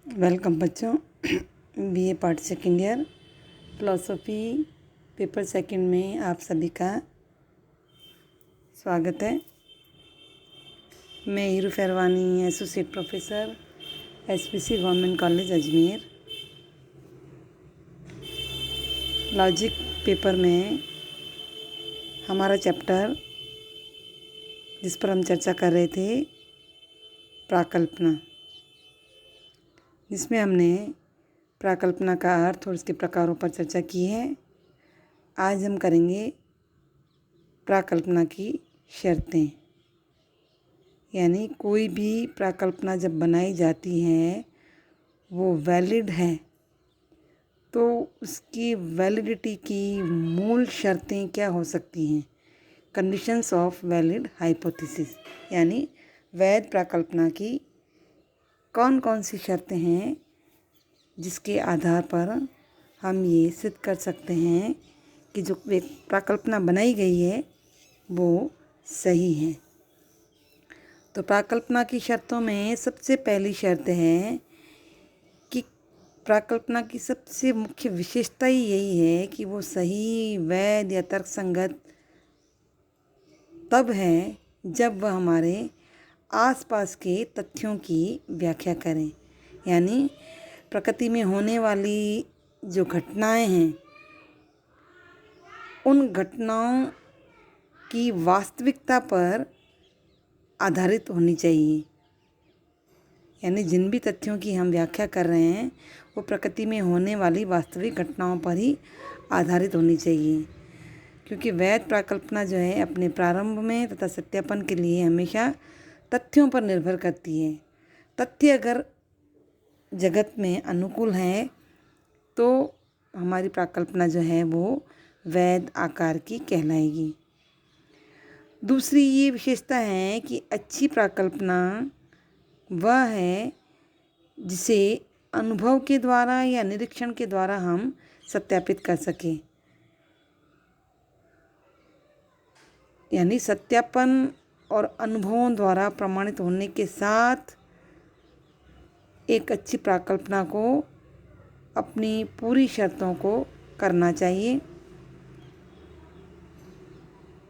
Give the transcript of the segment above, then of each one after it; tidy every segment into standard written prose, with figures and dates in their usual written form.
Welcome बच्चों। BA part second year philosophy paper second में आप सभी का स्वागत है। मैं Hiru Pharwani, associate professor, SPC government college Ajmer. Logic paper में हमारा चैप्टर जिस पर हम चर्चा कर रहे थे प्राकल्पना, जिसमें हमने प्राकल्पना का अर्थ और उसके प्रकारों पर चर्चा की है। आज हम करेंगे प्राकल्पना की शर्तें, यानी कोई भी प्राकल्पना जब बनाई जाती है वो वैलिड है तो उसकी वैलिडिटी की मूल शर्तें क्या हो सकती हैं। कंडीशंस ऑफ वैलिड हाइपोथेसिस, यानी वैध प्राकल्पना की कौन कौन सी शर्तें हैं जिसके आधार पर हम ये सिद्ध कर सकते हैं कि जो प्राकल्पना बनाई गई है वो सही है। तो प्राकल्पना की शर्तों में सबसे पहली शर्त है कि प्राकल्पना की सबसे मुख्य विशेषता ही यही है कि वो सही, वैध या तर्कसंगत तब है जब वह हमारे आसपास के तथ्यों की व्याख्या करें। यानी प्रकृति में होने वाली जो घटनाएं हैं उन घटनाओं की वास्तविकता पर आधारित होनी चाहिए। यानी जिन भी तथ्यों की हम व्याख्या कर रहे हैं वो प्रकृति में होने वाली वास्तविक घटनाओं पर ही आधारित होनी चाहिए, क्योंकि वैध प्राकल्पना जो है अपने प्रारंभ में तथा सत्यापन के लिए हमेशा तथ्यों पर निर्भर करती है। तथ्य अगर जगत में अनुकूल हैं तो हमारी प्राकल्पना जो है वो वैध आकार की कहलाएगी। दूसरी ये विशेषता है कि अच्छी प्राकल्पना वह है जिसे अनुभव के द्वारा या निरीक्षण के द्वारा हम सत्यापित कर सकें। यानी सत्यापन और अनुभवों द्वारा प्रमाणित होने के साथ एक अच्छी प्राकल्पना को अपनी पूरी शर्तों को करना चाहिए।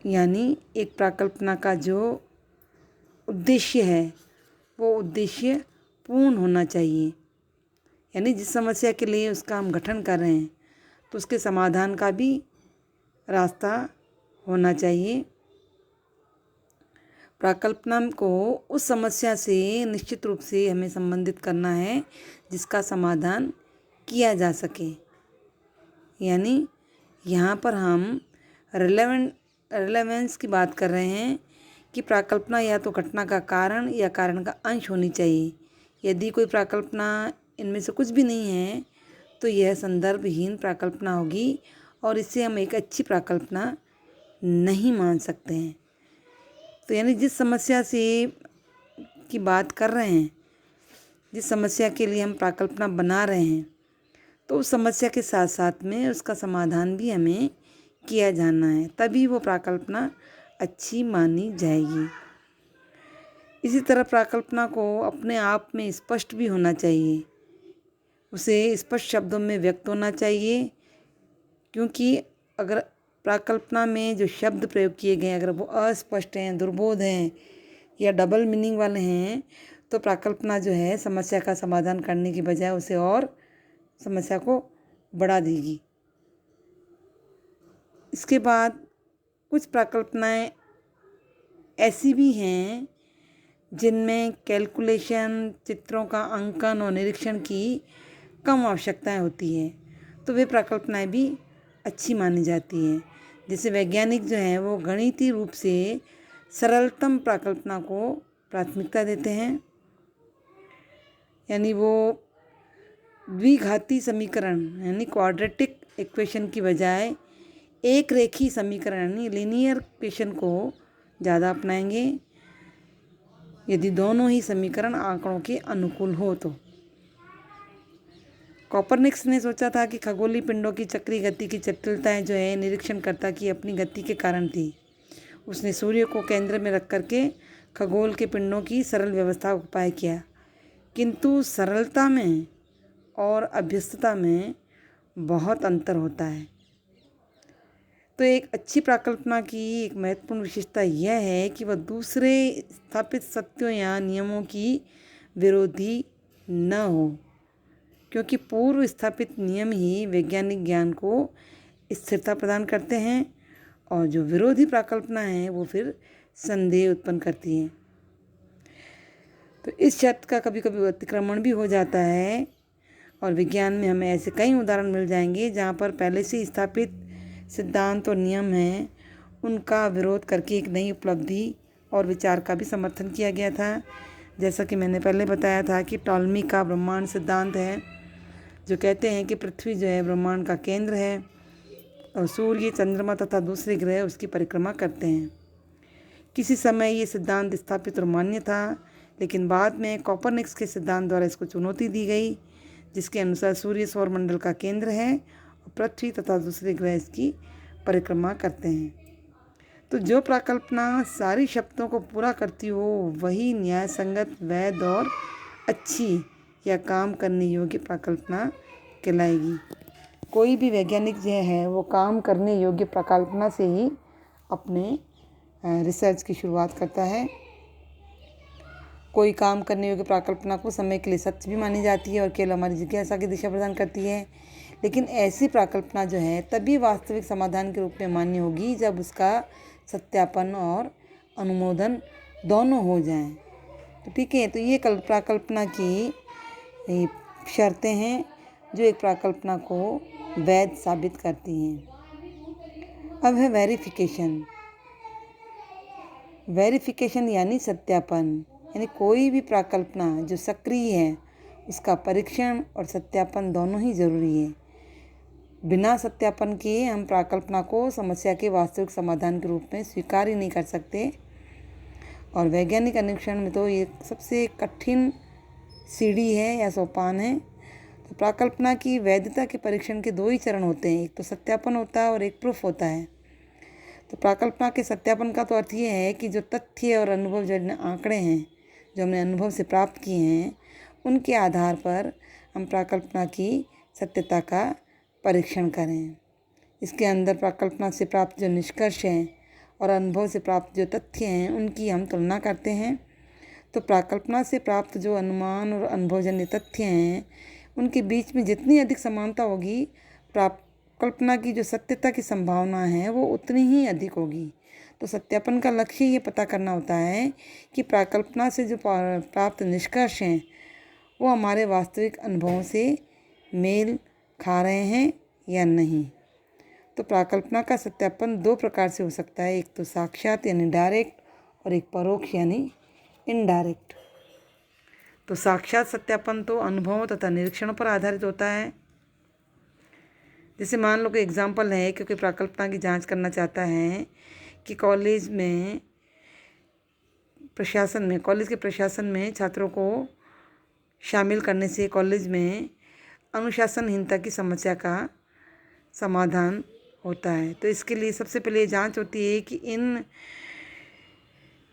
यानी एक प्राकल्पना का जो उद्देश्य है वो उद्देश्य पूर्ण होना चाहिए। यानी जिस समस्या के लिए उसका हम गठन कर रहे हैं तो उसके समाधान का भी रास्ता होना चाहिए। प्राकल्पना को उस समस्या से निश्चित रूप से हमें संबंधित करना है जिसका समाधान किया जा सके। यानी यहाँ पर हम रिलेवेंस की बात कर रहे हैं कि प्राकल्पना या तो घटना का कारण या कारण का अंश होनी चाहिए। यदि कोई प्राकल्पना इनमें से कुछ भी नहीं है तो यह संदर्भहीन प्राकल्पना होगी और इससे हम एक अच्छी प्राकल्पना नहीं मान सकते हैं। तो यानी जिस समस्या से की बात कर रहे हैं, जिस समस्या के लिए हम प्राकल्पना बना रहे हैं, तो उस समस्या के साथ साथ में उसका समाधान भी हमें किया जाना है, तभी वो प्राकल्पना अच्छी मानी जाएगी। इसी तरह प्राकल्पना को अपने आप में स्पष्ट भी होना चाहिए, उसे स्पष्ट शब्दों में व्यक्त होना चाहिए, क्योंकि अगर प्राकल्पना में जो शब्द प्रयोग किए गए अगर वो अस्पष्ट हैं, दुर्बोध हैं या डबल मीनिंग वाले हैं तो प्राकल्पना जो है समस्या का समाधान करने की बजाय उसे और समस्या को बढ़ा देगी। इसके बाद कुछ प्राकल्पनाएं ऐसी भी हैं जिनमें कैलकुलेशन, चित्रों का अंकन और निरीक्षण की कम आवश्यकताएं होती हैं, तो वे प्राकल्पनाएं भी अच्छी मानी जाती हैं। जैसे वैज्ञानिक जो हैं वो गणितीय रूप से सरलतम प्राकल्पना को प्राथमिकता देते हैं। यानी वो द्विघाती समीकरण यानी क्वाड्रेटिक इक्वेशन की बजाय एक रेखीय समीकरण यानी लीनियर इक्वेशन को ज़्यादा अपनाएंगे, यदि दोनों ही समीकरण आंकड़ों के अनुकूल हो तो। कोपरनिकस ने सोचा था कि खगोलीय पिंडों की चक्रीय गति की जटिलताएं जो है निरीक्षणकर्ता की अपनी गति के कारण थी। उसने सूर्य को केंद्र में रख करके खगोल के पिंडों की सरल व्यवस्था का उपाय किया। किंतु सरलता में और अभ्यस्तता में बहुत अंतर होता है। तो एक अच्छी प्राकल्पना की एक महत्वपूर्ण विशेषता यह है कि वह दूसरे स्थापित सत्यों या नियमों की विरोधी न हो, क्योंकि पूर्व स्थापित नियम ही वैज्ञानिक ज्ञान को स्थिरता प्रदान करते हैं और जो विरोधी प्राकल्पना है वो फिर संदेह उत्पन्न करती है। तो इस शर्त का कभी कभी अतिक्रमण भी हो जाता है और विज्ञान में हमें ऐसे कई उदाहरण मिल जाएंगे जहाँ पर पहले से स्थापित सिद्धांत और नियम हैं उनका विरोध करके एक नई उपलब्धि और विचार का भी समर्थन किया गया था। जैसा कि मैंने पहले बताया था कि टॉलमी का ब्रह्मांड सिद्धांत है, जो कहते हैं कि पृथ्वी जो है ब्रह्मांड का केंद्र है और सूर्य, चंद्रमा तथा दूसरे ग्रह उसकी परिक्रमा करते हैं। किसी समय ये सिद्धांत स्थापित और मान्य था, लेकिन बाद में कोपरनिकस के सिद्धांत द्वारा इसको चुनौती दी गई, जिसके अनुसार सूर्य सौरमंडल का केंद्र है और पृथ्वी तथा दूसरे ग्रह इसकी परिक्रमा करते हैं। तो जो प्राकल्पना सारी शर्तों को पूरा करती हो वही न्याय संगत, वैध और अच्छी या काम करने योग्य प्राकल्पना कहलाएगी। कोई भी वैज्ञानिक जो है वो काम करने योग्य प्राकल्पना से ही अपने रिसर्च की शुरुआत करता है। कोई काम करने योग्य प्राकल्पना को समय के लिए सत्य भी मानी जाती है और केवल हमारी जिज्ञासा की दिशा प्रदान करती है, लेकिन ऐसी प्राकल्पना जो है तभी वास्तविक समाधान के रूप में मान्य होगी जब उसका सत्यापन और अनुमोदन दोनों हो जाएं। तो ठीक है, तो ये प्राकल्पना की शर्तें हैं जो एक प्राकल्पना को वैध साबित करती हैं। अब है वेरिफिकेशन यानी सत्यापन। यानी कोई भी प्राकल्पना जो सक्रिय है उसका परीक्षण और सत्यापन दोनों ही जरूरी है। बिना सत्यापन के हम प्राकल्पना को समस्या के वास्तविक समाधान के रूप में स्वीकार ही नहीं कर सकते। और वैज्ञानिक अन्वेषण में तो ये सबसे कठिन सीढ़ी है या सोपान है। तो प्राकल्पना की वैधता के परीक्षण के दो ही चरण होते हैं, एक तो सत्यापन होता है और एक प्रूफ होता है। तो प्राकल्पना के सत्यापन का तो अर्थ ये है कि जो तथ्य और अनुभव, जो आंकड़े हैं जो हमने अनुभव से प्राप्त किए हैं, उनके आधार पर हम प्राकल्पना की सत्यता का परीक्षण करें। इसके अंदर प्राकल्पना से प्राप्त जो निष्कर्ष हैं और अनुभव से प्राप्त जो तथ्य हैं उनकी हम तुलना करते हैं। तो प्राकल्पना से प्राप्त जो अनुमान और अनुभवजन्य तथ्य हैं उनके बीच में जितनी अधिक समानता होगी, प्राकल्पना की जो सत्यता की संभावना है वो उतनी ही अधिक होगी। तो सत्यापन का लक्ष्य ये पता करना होता है कि प्राकल्पना से जो प्राप्त निष्कर्ष हैं वो हमारे वास्तविक अनुभवों से मेल खा रहे हैं या नहीं। तो प्राकल्पना का सत्यापन दो प्रकार से हो सकता है, एक तो साक्षात यानी डायरेक्ट और एक परोक्ष यानी इनडायरेक्ट। तो साक्षात सत्यापन तो अनुभवों तथा निरीक्षणों पर आधारित होता है। जैसे मान लो कि एग्जाम्पल है, क्योंकि प्राकल्पना की जांच करना चाहता है कि कॉलेज के प्रशासन में छात्रों को शामिल करने से कॉलेज में अनुशासनहीनता की समस्या का समाधान होता है। तो इसके लिए सबसे पहले ये जांच होती है कि इन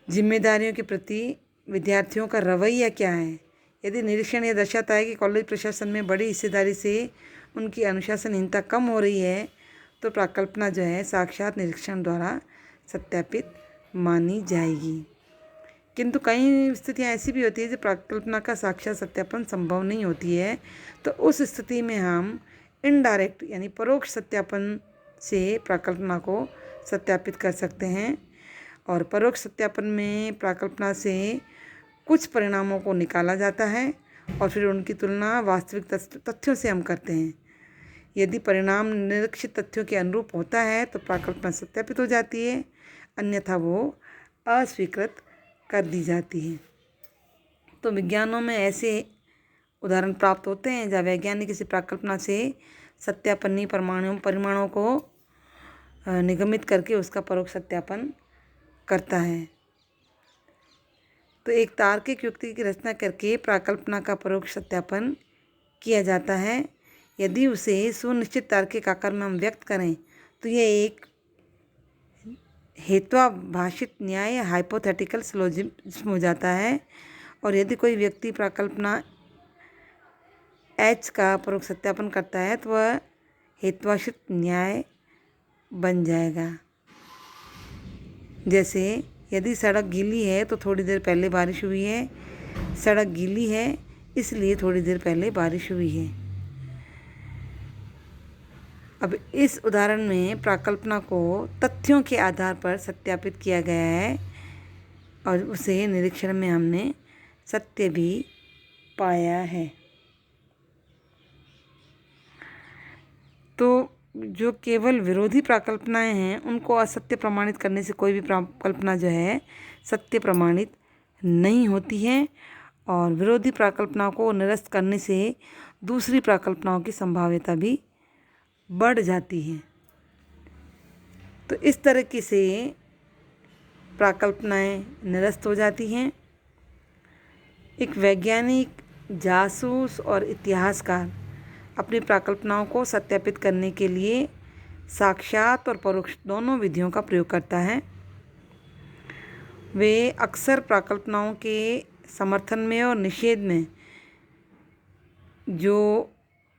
जिम्मेदारियों के प्रति विद्यार्थियों का रवैया क्या है। यदि निरीक्षण यह दर्शाता है कि कॉलेज प्रशासन में बड़ी हिस्सेदारी से उनकी अनुशासनहीनता कम हो रही है, तो प्राकल्पना जो है साक्षात निरीक्षण द्वारा सत्यापित मानी जाएगी। किंतु कई स्थितियाँ ऐसी भी होती है जो प्राकल्पना का साक्षात सत्यापन संभव नहीं होती है। तो उस स्थिति में हम इनडायरेक्ट यानी परोक्ष सत्यापन से प्राकल्पना को सत्यापित कर सकते हैं। और परोक्ष सत्यापन में प्राकल्पना से कुछ परिणामों को निकाला जाता है और फिर उनकी तुलना वास्तविक तथ्यों से हम करते हैं। यदि परिणाम निरीक्षित तथ्यों के अनुरूप होता है तो प्राकल्पना सत्यापित हो जाती है, अन्यथा वो अस्वीकृत कर दी जाती है। तो विज्ञानों में ऐसे उदाहरण प्राप्त होते हैं जहाँ वैज्ञानिक किसी प्राकल्पना से सत्यापनीय परिमाणों को निगमित करके उसका परोक्ष सत्यापन करता है। तो एक तार्किक युक्ति की रचना करके प्राकल्पना का परोक्ष सत्यापन किया जाता है। यदि उसे सुनिश्चित तार्किक आकार में हम व्यक्त करें तो यह एक हेत्वाभाषित न्याय हाइपोथेटिकल सिलोजिज्म हो जाता है। और यदि कोई व्यक्ति प्राकल्पना एच का परोक्ष सत्यापन करता है तो वह हेत्वाश्रित न्याय बन जाएगा। जैसे यदि सड़क गीली है तो थोड़ी देर पहले बारिश हुई है, सड़क गीली है इसलिए थोड़ी देर पहले बारिश हुई है। अब इस उदाहरण में प्राकल्पना को तथ्यों के आधार पर सत्यापित किया गया है और उसे निरीक्षण में हमने सत्य भी पाया है। तो जो केवल विरोधी प्राकल्पनाएं हैं उनको असत्य प्रमाणित करने से कोई भी प्राकल्पना जो है सत्य प्रमाणित नहीं होती है, और विरोधी प्राकल्पनाओं को निरस्त करने से दूसरी प्राकल्पनाओं की संभाव्यता भी बढ़ जाती है। तो इस तरीके से प्राकल्पनाएं निरस्त हो जाती हैं। एक वैज्ञानिक, जासूस और इतिहासकार अपनी प्राकल्पनाओं को सत्यापित करने के लिए साक्षात और परोक्ष दोनों विधियों का प्रयोग करता है। वे अक्सर प्राकल्पनाओं के समर्थन में और निषेध में जो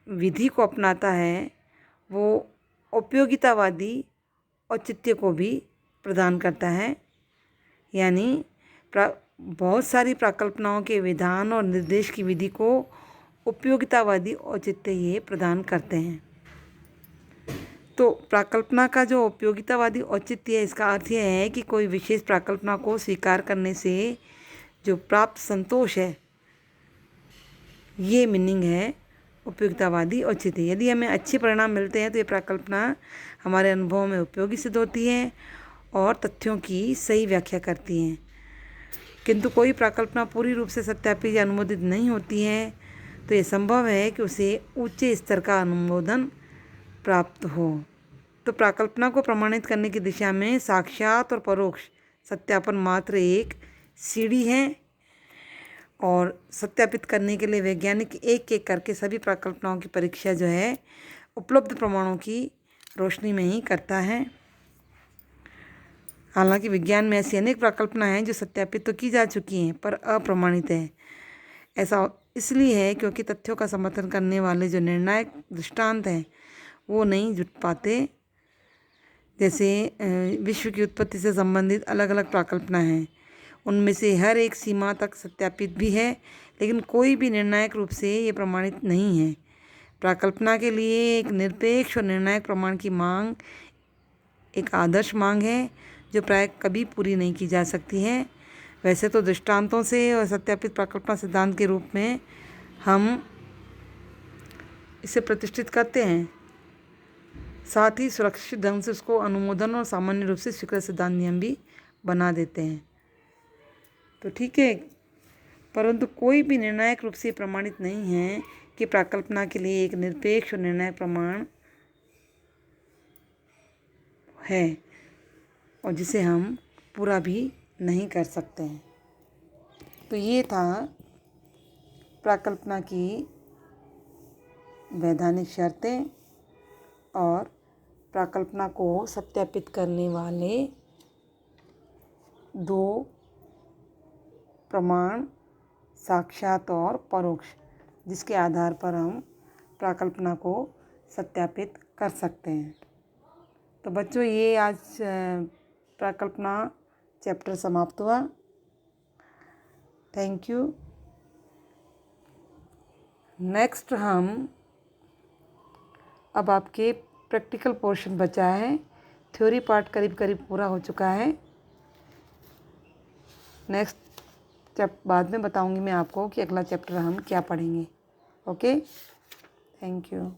विधि को अपनाता है वो उपयोगितावादी औचित्य को भी प्रदान करता है। यानी बहुत सारी प्राकल्पनाओं के विधान और निर्देश की विधि को उपयोगितावादी औचित्य ये प्रदान करते हैं। तो प्राकल्पना का जो उपयोगितावादी औचित्य है, इसका अर्थ यह है कि कोई विशेष प्राकल्पना को स्वीकार करने से जो प्राप्त संतोष है, ये मीनिंग है उपयोगितावादी औचित्य। यदि हमें अच्छे परिणाम मिलते हैं तो ये प्राकल्पना हमारे अनुभवों में उपयोगी सिद्ध होती है और तथ्यों की सही व्याख्या करती हैं। किंतु कोई प्राकल्पना पूरी रूप से सत्यापित या अनुमोदित नहीं होती है तो ये संभव है कि उसे ऊंचे स्तर का अनुमोदन प्राप्त हो। तो प्राकल्पना को प्रमाणित करने की दिशा में साक्षात और परोक्ष सत्यापन मात्र एक सीढ़ी है, और सत्यापित करने के लिए वैज्ञानिक एक एक करके सभी प्राकल्पनाओं की परीक्षा जो है उपलब्ध प्रमाणों की रोशनी में ही करता है। हालांकि विज्ञान में ऐसी अनेक प्राकल्पना हैं जो सत्यापित तो की जा चुकी हैं पर अप्रमाणित है। ऐसा इसलिए है क्योंकि तथ्यों का समर्थन करने वाले जो निर्णायक दृष्टांत हैं वो नहीं जुट पाते। जैसे विश्व की उत्पत्ति से संबंधित अलग अलग प्राकल्पना हैं, उनमें से हर एक सीमा तक सत्यापित भी है, लेकिन कोई भी निर्णायक रूप से ये प्रमाणित नहीं है। प्राकल्पना के लिए एक निरपेक्ष और निर्णायक प्रमाण की मांग एक आदर्श मांग है जो प्राय कभी पूरी नहीं की जा सकती है। वैसे तो दृष्टांतों से और सत्यापित प्राकल्पना सिद्धांत के रूप में हम इसे प्रतिष्ठित करते हैं, साथ ही सुरक्षित ढंग से उसको अनुमोदन और सामान्य रूप से स्वीकृत सिद्धांत नियम भी बना देते हैं। तो ठीक है, परंतु कोई भी निर्णायक रूप से प्रमाणित नहीं है कि प्राकल्पना के लिए एक निरपेक्ष और निर्णायक प्रमाण है और जिसे हम पूरा भी नहीं कर सकते हैं। तो ये था प्राकल्पना की वैधानिक शर्तें और प्राकल्पना को सत्यापित करने वाले दो प्रमाण, साक्षात और परोक्ष, जिसके आधार पर हम प्राकल्पना को सत्यापित कर सकते हैं। तो बच्चों, ये आज प्राकल्पना चैप्टर समाप्त हुआ। Thank you. नेक्स्ट हम अब आपके प्रैक्टिकल पोर्शन बचा है। थ्योरी पार्ट करीब करीब पूरा हो चुका है। नेक्स्ट बाद में बताऊंगी मैं आपको कि अगला चैप्टर हम क्या पढ़ेंगे। Okay, thank you.